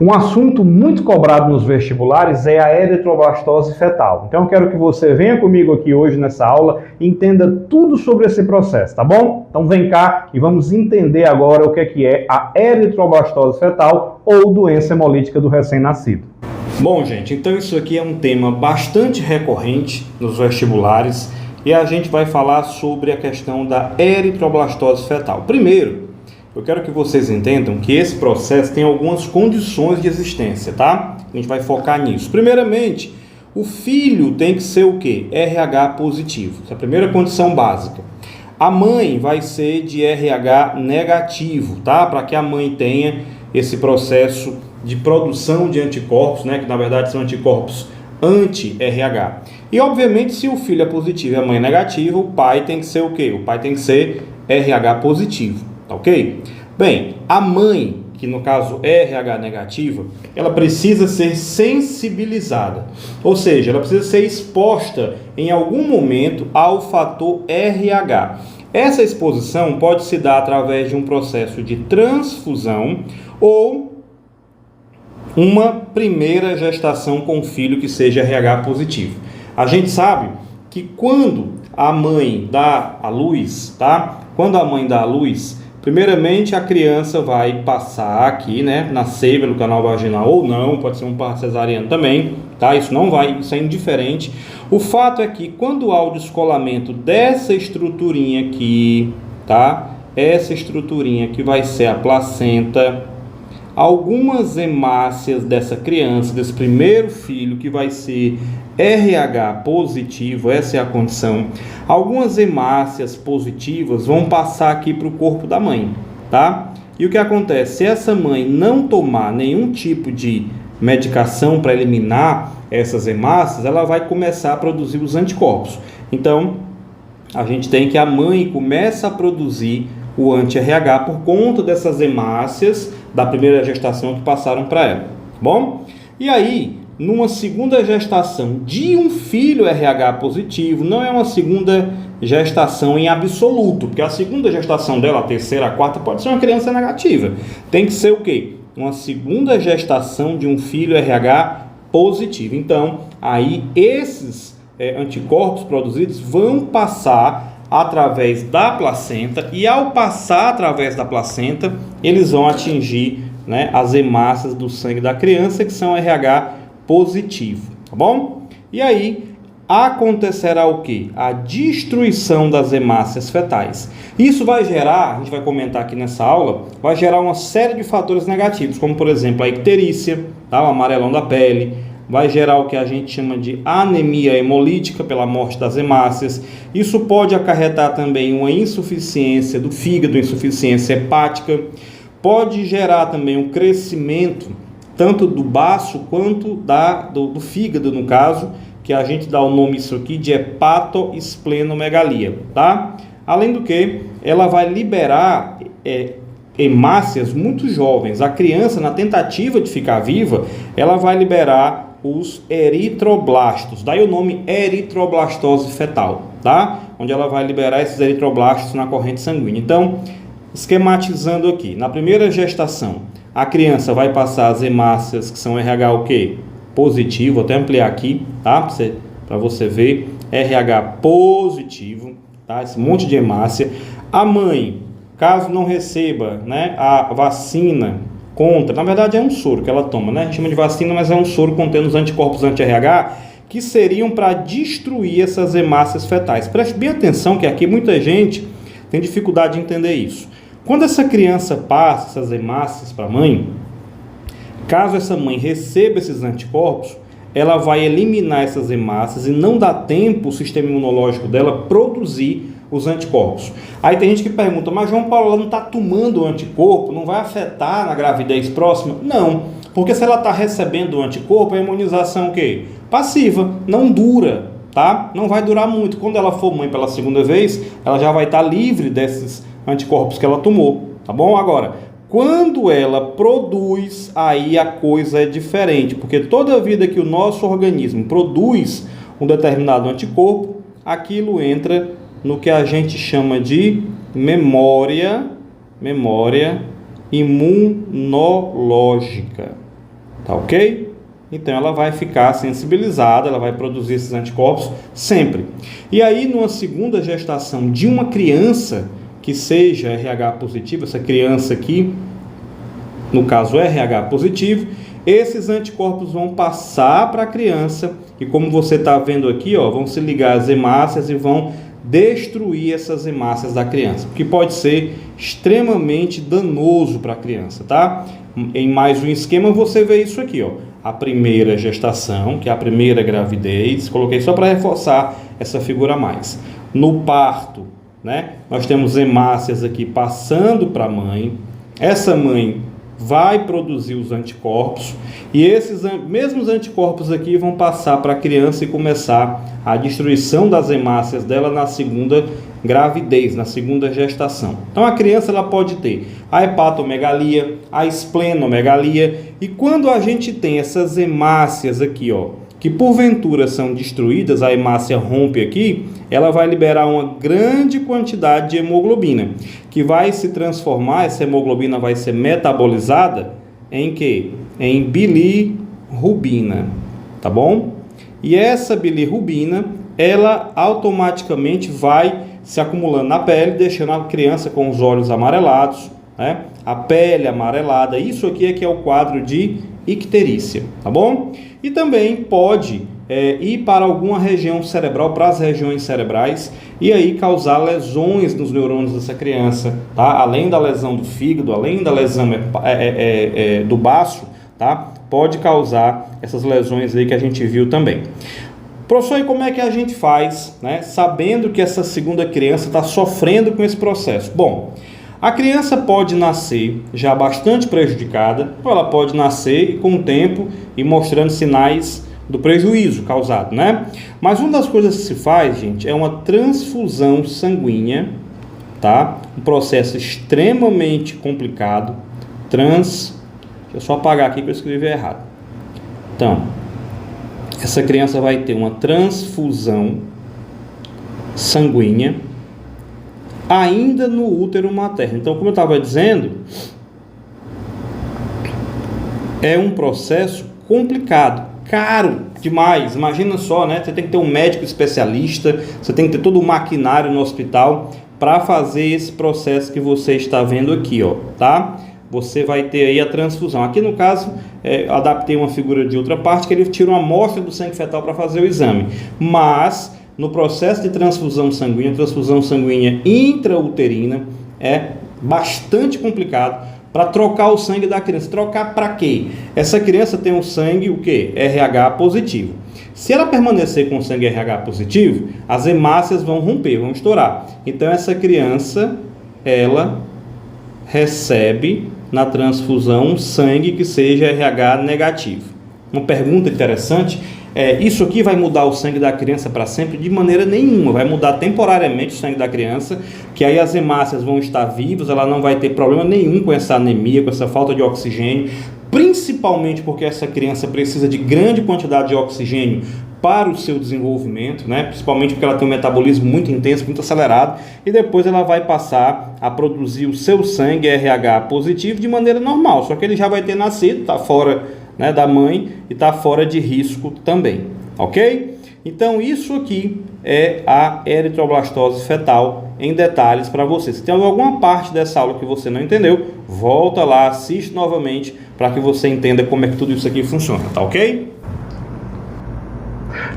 Um assunto muito cobrado nos vestibulares é a eritroblastose fetal. Então eu quero que você venha comigo aqui hoje nessa aula e entenda tudo sobre esse processo, tá bom? Então vem cá e vamos entender agora o que é a eritroblastose fetal ou doença hemolítica do recém-nascido. Bom, gente, então isso aqui é um tema bastante recorrente nos vestibulares e a gente vai falar sobre a questão da eritroblastose fetal. Primeiro, eu quero que vocês entendam que esse processo tem algumas condições de existência, tá? A gente vai focar nisso. Primeiramente, o filho tem que ser o quê? RH positivo. Essa é a primeira condição básica. A mãe vai ser de RH negativo, tá? Para que a mãe tenha esse processo de produção de anticorpos, né? Que na verdade são anticorpos anti-RH. E obviamente, se o filho é positivo e a mãe é negativa, o pai tem que ser o quê? O pai tem que ser RH positivo. Ok? Bem, a mãe, que no caso é RH negativa, ela precisa ser sensibilizada, ou seja, ela precisa ser exposta em algum momento ao fator RH. Essa exposição pode se dar através de um processo de transfusão ou uma primeira gestação com filho que seja RH positivo. A gente sabe que quando a mãe dá à luz, tá? Quando a mãe dá à luz, primeiramente, a criança vai passar aqui, né, nascer pelo canal vaginal ou não, pode ser um parto cesariano também, tá? Isso é indiferente. O fato é que quando há o descolamento dessa estruturinha aqui, tá? Essa estruturinha que vai ser a placenta, algumas hemácias dessa criança, desse primeiro filho que vai ser RH positivo, essa é a condição. Algumas hemácias positivas vão passar aqui para o corpo da mãe, tá? E o que acontece? Se essa mãe não tomar nenhum tipo de medicação para eliminar essas hemácias, ela vai começar a produzir os anticorpos. Então, a gente tem que a mãe começa a produzir o anti-RH por conta dessas hemácias da primeira gestação que passaram para ela, bom? E aí, numa segunda gestação de um filho RH positivo, não é uma segunda gestação em absoluto, porque a segunda gestação dela, a terceira, a quarta, pode ser uma criança negativa. Tem que ser o quê? Uma segunda gestação de um filho RH positivo. Então, aí esses anticorpos produzidos vão passar através da placenta e ao passar através da placenta, eles vão atingir, né, as hemácias do sangue da criança que são RH positivo, tá bom? E aí acontecerá o que? A destruição das hemácias fetais. Isso vai gerar, a gente vai comentar aqui nessa aula, vai gerar uma série de fatores negativos, como por exemplo a icterícia, tá? O amarelão da pele, vai gerar o que a gente chama de anemia hemolítica pela morte das hemácias. Isso pode acarretar também uma insuficiência do fígado, insuficiência hepática. Pode gerar também um crescimento tanto do baço quanto do fígado, no caso, que a gente dá o nome isso aqui de hepatoesplenomegalia, tá? Além do que, ela vai liberar hemácias muito jovens. A criança, na tentativa de ficar viva, ela vai liberar os eritroblastos, daí o nome eritroblastose fetal, tá? Onde ela vai liberar esses eritroblastos na corrente sanguínea. Então, esquematizando aqui, na primeira gestação, a criança vai passar as hemácias que são RH o quê? Positivo, vou até ampliar aqui, tá? Para você ver, RH positivo, tá? Esse monte de hemácia. A mãe, caso não receba, né, a vacina contra, na verdade é um soro que ela toma, né? A gente chama de vacina, mas é um soro contendo os anticorpos anti-RH que seriam para destruir essas hemácias fetais. Preste bem atenção que aqui muita gente tem dificuldade de entender isso. Quando essa criança passa essas hemácias para a mãe, caso essa mãe receba esses anticorpos, ela vai eliminar essas hemácias e não dá tempo o sistema imunológico dela produzir os anticorpos. Aí tem gente que pergunta, mas João Paulo, ela não está tomando o anticorpo, não vai afetar na gravidez próxima? Não, porque se ela está recebendo o anticorpo, a imunização o quê? Passiva, não dura, tá? Não vai durar muito. Quando ela for mãe pela segunda vez, ela já vai estar livre desses anticorpos que ela tomou, tá bom? Agora, quando ela produz, aí a coisa é diferente, porque toda vida que o nosso organismo produz um determinado anticorpo, aquilo entra no que a gente chama de memória imunológica. tá ok? Então ela vai ficar sensibilizada, ela vai produzir esses anticorpos sempre. E aí, numa segunda gestação de uma criança que seja RH positivo, essa criança aqui, no caso RH positivo, esses anticorpos vão passar para a criança e, como você está vendo aqui, ó, vão se ligar às hemácias e vão destruir essas hemácias da criança, o que pode ser extremamente danoso para a criança, tá? Em mais um esquema você vê isso aqui, ó, a primeira gestação, que é a primeira gravidez, coloquei só para reforçar essa figura a mais. No parto, né, nós temos hemácias aqui passando para a mãe, essa mãe vai produzir os anticorpos e esses mesmos anticorpos aqui vão passar para a criança e começar a destruição das hemácias dela na segunda gravidez, na segunda gestação. Então a criança ela pode ter a hepatomegalia, a esplenomegalia, e quando a gente tem essas hemácias aqui, ó, que porventura são destruídas, a hemácia rompe aqui, ela vai liberar uma grande quantidade de hemoglobina, que vai se transformar, essa hemoglobina vai ser metabolizada em quê? Em bilirrubina, tá bom? E essa bilirrubina, ela automaticamente vai se acumulando na pele, deixando a criança com os olhos amarelados, né? A pele amarelada. Isso aqui é que é o quadro de icterícia, tá bom? E também pode ir para alguma região cerebral, para as regiões cerebrais, e aí causar lesões nos neurônios dessa criança, tá? Além da lesão do fígado, além da lesão do baço, tá? Pode causar essas lesões aí que a gente viu também. Professor, e como é que a gente faz, né, sabendo que essa segunda criança está sofrendo com esse processo? Bom, a criança pode nascer já bastante prejudicada, ou ela pode nascer com o tempo e mostrando sinais do prejuízo causado, né? Mas uma das coisas que se faz, gente, é uma transfusão sanguínea, tá? Um processo extremamente complicado. Deixa eu só apagar aqui que eu escrevi errado. Então, essa criança vai ter uma transfusão sanguínea ainda no útero materno. Então, como eu estava dizendo, é um processo complicado, caro demais. Imagina só, né? Você tem que ter um médico especialista, você tem que ter todo o maquinário no hospital para fazer esse processo que você está vendo aqui, ó, tá? Você vai ter aí a transfusão. Aqui no caso, adaptei uma figura de outra parte, que ele tira uma amostra do sangue fetal para fazer o exame. Mas no processo de transfusão sanguínea intrauterina, é bastante complicado para trocar o sangue da criança. Trocar para quê? Essa criança tem um sangue, o quê? RH positivo. Se ela permanecer com o sangue RH positivo, as hemácias vão romper, vão estourar. Então essa criança, ela recebe na transfusão sangue que seja RH negativo. Uma pergunta interessante isso aqui vai mudar o sangue da criança para sempre? De maneira nenhuma. Vai mudar temporariamente o sangue da criança, que aí as hemácias vão estar vivas, ela não vai ter problema nenhum com essa anemia, com essa falta de oxigênio, principalmente porque essa criança precisa de grande quantidade de oxigênio para o seu desenvolvimento, né? Principalmente porque ela tem um metabolismo muito intenso, muito acelerado, e depois ela vai passar a produzir o seu sangue RH positivo de maneira normal, só que ele já vai ter nascido, está fora, né, da mãe e está fora de risco também, ok? Então isso aqui é a eritroblastose fetal em detalhes para você. Se tem alguma parte dessa aula que você não entendeu, volta lá, assiste novamente para que você entenda como é que tudo isso aqui funciona, tá ok?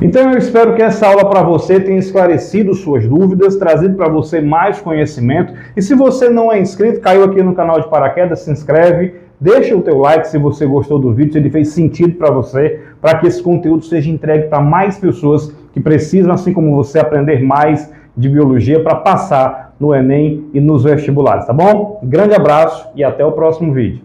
Então eu espero que essa aula para você tenha esclarecido suas dúvidas, trazido para você mais conhecimento. E se você não é inscrito, caiu aqui no canal de paraquedas, se inscreve, deixa o teu like se você gostou do vídeo, se ele fez sentido para você, para que esse conteúdo seja entregue para mais pessoas que precisam, assim como você, aprender mais de biologia para passar no Enem e nos vestibulares, tá bom? Um grande abraço e até o próximo vídeo.